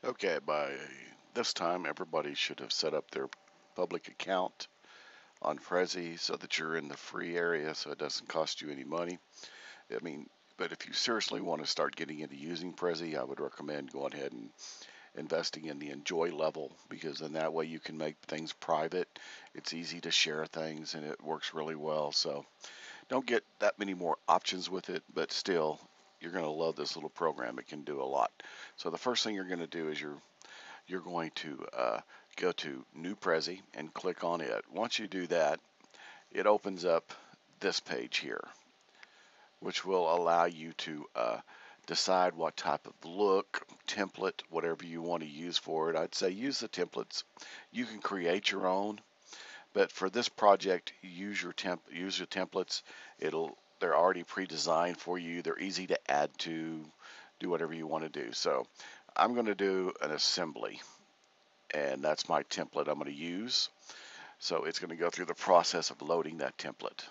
Okay, by this time, everybody should have set up their public account on Prezi so that you're in the free area so it doesn't cost you any money. I mean, but if you seriously want to start getting into using Prezi, I would recommend going ahead and investing in the enjoy level because then that way you can make things private. It's easy to share things and it works really well. So don't get that many more options with it, but still, you're going to love this little program. It can do a lot. So the first thing you're going to do is you're going to go to New Prezi and click on it. Once you do that, it opens up this page here, which will allow you to decide what type of look, template, whatever you want to use for it. I'd say use the templates. You can create your own, but for this project, use your templates. They're already pre-designed for you. They're easy to add to, do whatever you want to do. So I'm going to do an assembly, and that's my template I'm going to use. So it's going to go through the process of loading that template.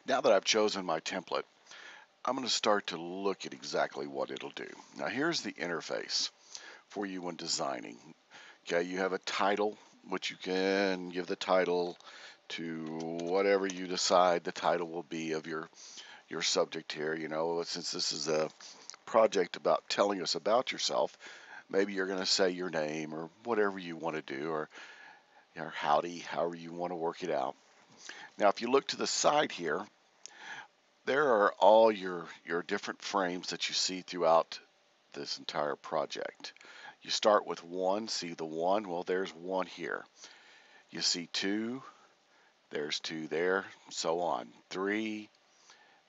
Now that I've chosen my template, I'm going to start to look at exactly what it'll do. Now here's the interface for you when designing. Okay, you have a title, which you can give the title to whatever you decide the title will be of your subject here. You know, since this is a project about telling us about yourself, maybe you're going to say your name or whatever you want to do, or howdy, however you want to work it out. Now, if you look to the side here, there are all your different frames that you see throughout this entire project. You start with one, see the one, well, there's one here. You see two, there's two there, so on. Three,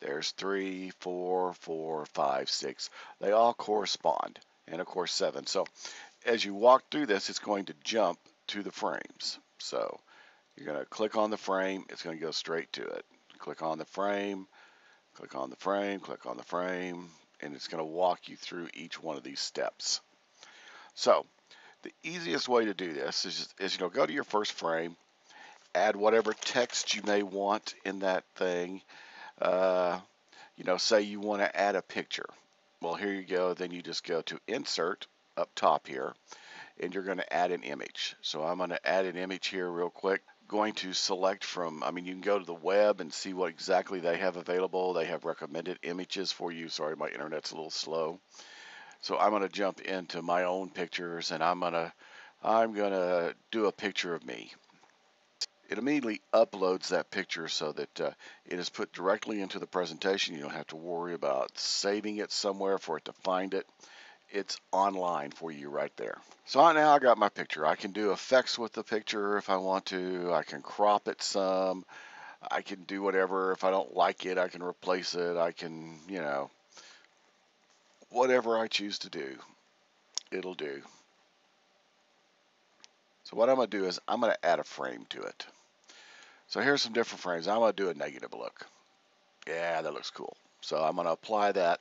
there's three, four, four, five, six. They all correspond, and of course seven. So as you walk through this, it's going to jump to the frames. So you're going to click on the frame, it's going to go straight to it. Click on the frame, click on the frame, click on the frame, and it's going to walk you through each one of these steps. So the easiest way to do this is go to your first frame, add whatever text you may want in that thing. Uh, say you want to add a picture. Well, here you go. Then you just go to Insert up top here, and you're going to add an image. So I'm going to add an image here real quick. Going to select from, you can go to the web and see what exactly they have available. They have recommended images for you. Sorry, my internet's a little slow. So I'm going to jump into my own pictures, and I'm gonna do a picture of me. It immediately uploads that picture so that it is put directly into the presentation. You don't have to worry about saving it somewhere for it to find it. It's online for you right there. So now I got my picture. I can do effects with the picture if I want to. I can crop it some. I can do whatever. If I don't like it, I can replace it. I can, whatever I choose to do, it'll do. So what I'm going to do is I'm going to add a frame to it. So here's some different frames. I'm going to do a negative look. Yeah, that looks cool. So I'm going to apply that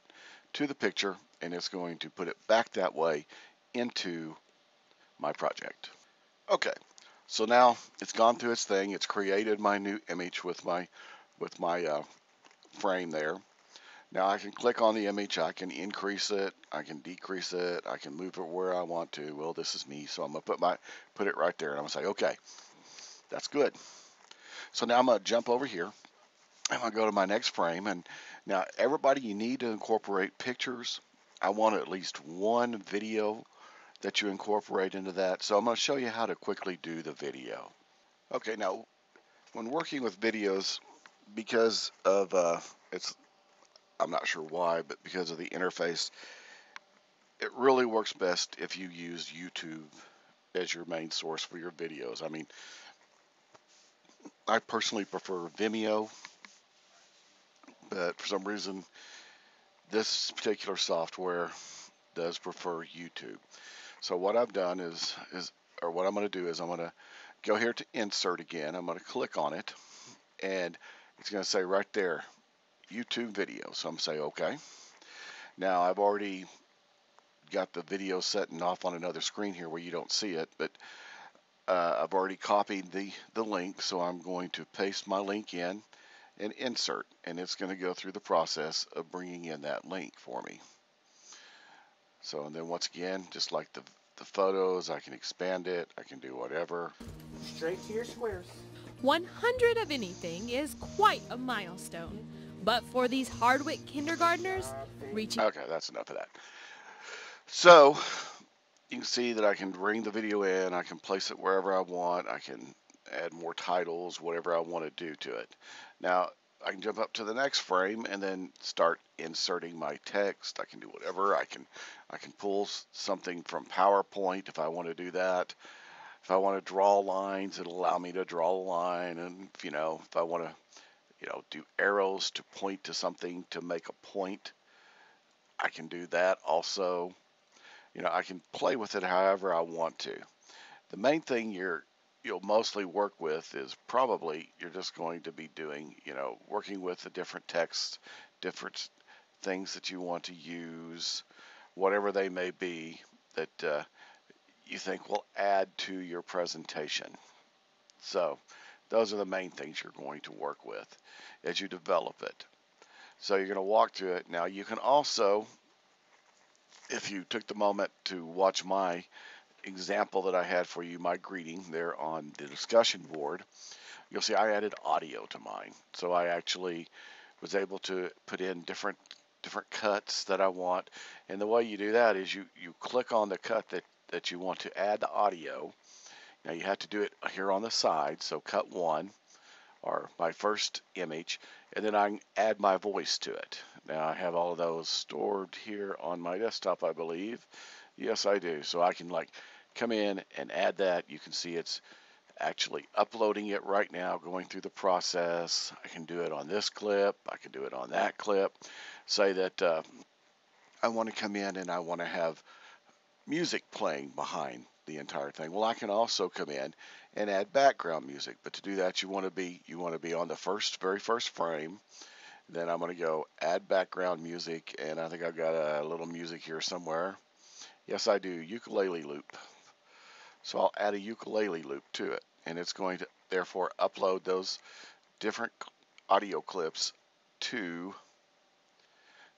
to the picture, and it's going to put it back that way into my project. Okay, so now it's gone through its thing. It's created my new image with my frame there. Now I can click on the image. I can increase it. I can decrease it. I can move it where I want to. Well, this is me, so I'm gonna put it right there, and I'm gonna say, okay, that's good. So now I'm gonna jump over here. I'm gonna go to my next frame, and now everybody, you need to incorporate pictures. I want at least one video that you incorporate into that. So I'm going to show you how to quickly do the video. Okay, now when working with videos, because of I'm not sure why, but because of the interface, it really works best if you use YouTube as your main source for your videos. I personally prefer Vimeo, but for some reason, this particular software does prefer YouTube. So what I've done or what I'm going to do is I'm going to go here to insert again. I'm going to click on it, and it's going to say right there, YouTube video. So I'm going to say okay. Now I've already got the video setting off on another screen here where you don't see it, but I've already copied the link, so I'm going to paste my link in and insert, and it's going to go through the process of bringing in that link for me. So, and then once again, just like the the photos, I can expand it, I can do whatever. Straight to your squares. 100 of anything is quite a milestone, but for these Hardwick kindergartners, reaching... Okay, that's enough of that. So, you can see that I can bring the video in, I can place it wherever I want, I can add more titles, whatever I want to do to it. Now, I can jump up to the next frame and then start inserting my text. I can do whatever. I can pull something from PowerPoint if I want to do that. If I want to draw lines, it'll allow me to draw a line. And if I want to, do arrows to point to something to make a point, I can do that also. I can play with it however I want to. The main thing you'll mostly work with is probably you're just going to be doing, working with the different texts, different things that you want to use, whatever they may be that you think will add to your presentation. So those are the main things you're going to work with as you develop it. So you're going to walk through it. Now you can also, if you took the moment to watch my example that I had for you, my greeting there on the discussion board, you'll see I added audio to mine. So I actually was able to put in different cuts that I want. And the way you do that is you click on the cut that you want to add the audio. Now you have to do it here on the side. So cut 1, or my first image, and then I can add my voice to it. Now I have all of those stored here on my desktop, I believe. Yes, I do. So I can come in and add that. You can see it's actually uploading it right now, going through the process. I can do it on this clip. I can do it on that clip. Say that I want to come in and I want to have music playing behind the entire thing. Well, I can also come in and add background music. But to do that, you want to be on the very first frame. Then I'm going to go add background music, and I think I've got a little music here somewhere. Yes, I do, ukulele loop. So I'll add a ukulele loop to it, and it's going to therefore upload those different audio clips to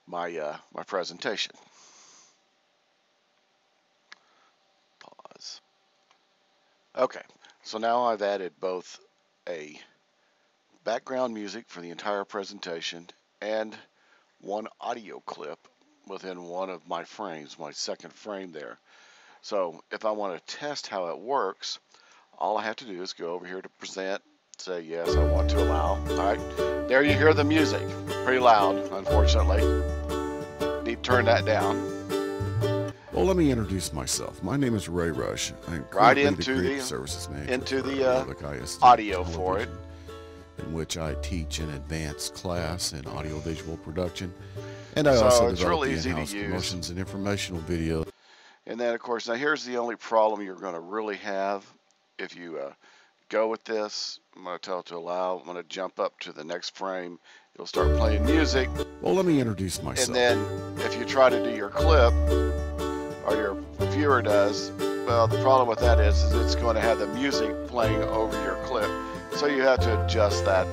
my my presentation. Pause. Okay, so now I've added both a background music for the entire presentation and one audio clip within one of my frames, my second frame there. So if I want to test how it works, all I have to do is go over here to present, say yes, I want to allow. All right, there you hear the music, pretty loud, unfortunately. Need to turn that down. Well, let me introduce myself. My name is Ray Rush. I'm right into the services manager into for the audio for it, in which I teach an advanced class in audiovisual production, and I so also it's develop real the easy to in-house use. promotions and informational video. And then, of course, now here's the only problem you're going to really have if you go with this. I'm going to tell it to allow. I'm going to jump up to the next frame. It'll start playing music. Well, let me introduce myself. And then if you try to do your clip, or your viewer does, well, the problem with that is it's going to have the music playing over your clip. So you have to adjust that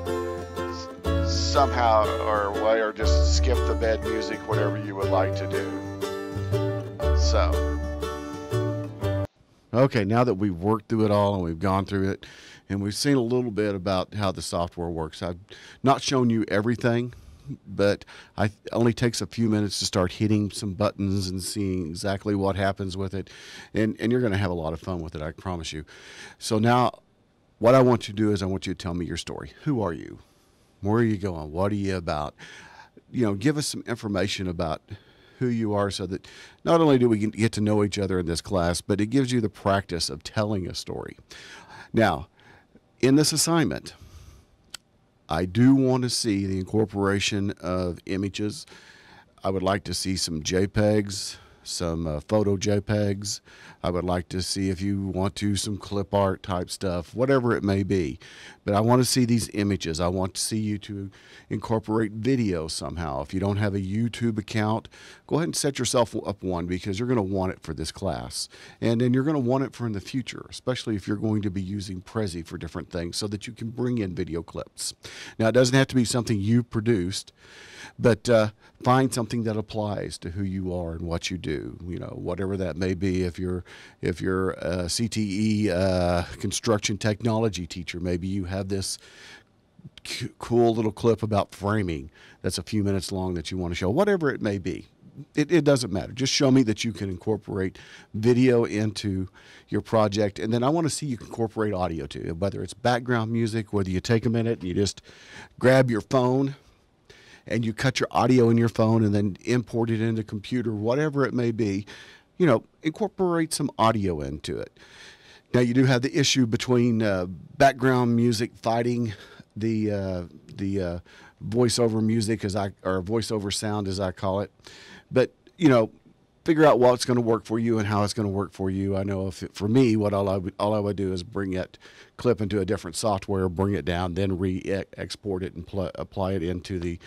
somehow or just skip the bed music, whatever you would like to do. So. Okay, now that we've worked through it all and we've gone through it and we've seen a little bit about how the software works, I've not shown you everything, but it only takes a few minutes to start hitting some buttons and seeing exactly what happens with it. And you're going to have a lot of fun with it, I promise you. So now what I want you to do is I want you to tell me your story. Who are you? Where are you going? What are you about? Give us some information about who you are so that not only do we get to know each other in this class, but it gives you the practice of telling a story. Now, in this assignment, I do want to see the incorporation of images. I would like to see some JPEGs, some photo JPEGs. I would like to see, if you want to, some clip art type stuff, whatever it may be. But I want to see these images. I want to see you to incorporate video somehow. If you don't have a YouTube account, go ahead and set yourself up one, because you're going to want it for this class. And then you're going to want it for in the future, especially if you're going to be using Prezi for different things so that you can bring in video clips. Now, it doesn't have to be something you produced. But find something that applies to who you are and what you do. Whatever that may be. If you're a CTE construction technology teacher, maybe you have this cool little clip about framing that's a few minutes long that you want to show. Whatever it may be. It doesn't matter. Just show me that you can incorporate video into your project, and then I want to see you incorporate audio too, whether it's background music, whether you take a minute and you just grab your phone and you cut your audio in your phone and then import it into computer, whatever it may be, incorporate some audio into it. Now, you do have the issue between background music fighting the voiceover music, or voiceover sound, as I call it. But, figure out what's going to work for you and how it's going to work for you. I know for me, all I would do is bring that clip into a different software, bring it down, then re-export it and apply it into the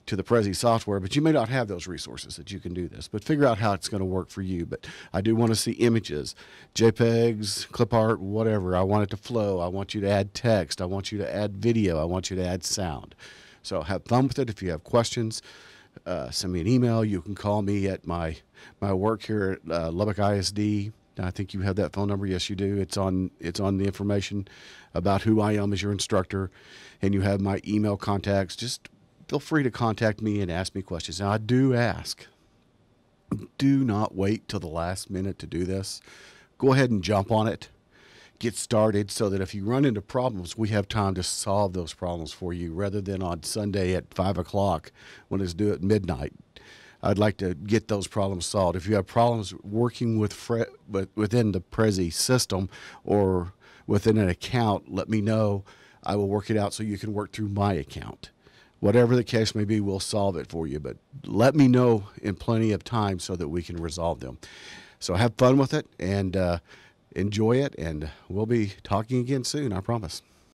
Prezi software. But you may not have those resources that you can do this. But figure out how it's going to work for you. But I do want to see images, JPEGs, clip art, whatever. I want it to flow. I want you to add text. I want you to add video. I want you to add sound. So have fun with it. If you have questions, send me an email. You can call me at my work here at Lubbock ISD. I think you have that phone number. Yes, you do. It's on the information about who I am as your instructor, and you have my email contacts. Just feel free to contact me and ask me questions. Now, I do ask, do not wait till the last minute to do this. Go ahead and jump on it. Get started so that if you run into problems, we have time to solve those problems for you rather than on Sunday at 5 o'clock when it's due at midnight. I'd like to get those problems solved. If you have problems working within the Prezi system or within an account, let me know. I will work it out so you can work through my account. Whatever the case may be, we'll solve it for you. But let me know in plenty of time so that we can resolve them. So have fun with it and enjoy it, and we'll be talking again soon, I promise.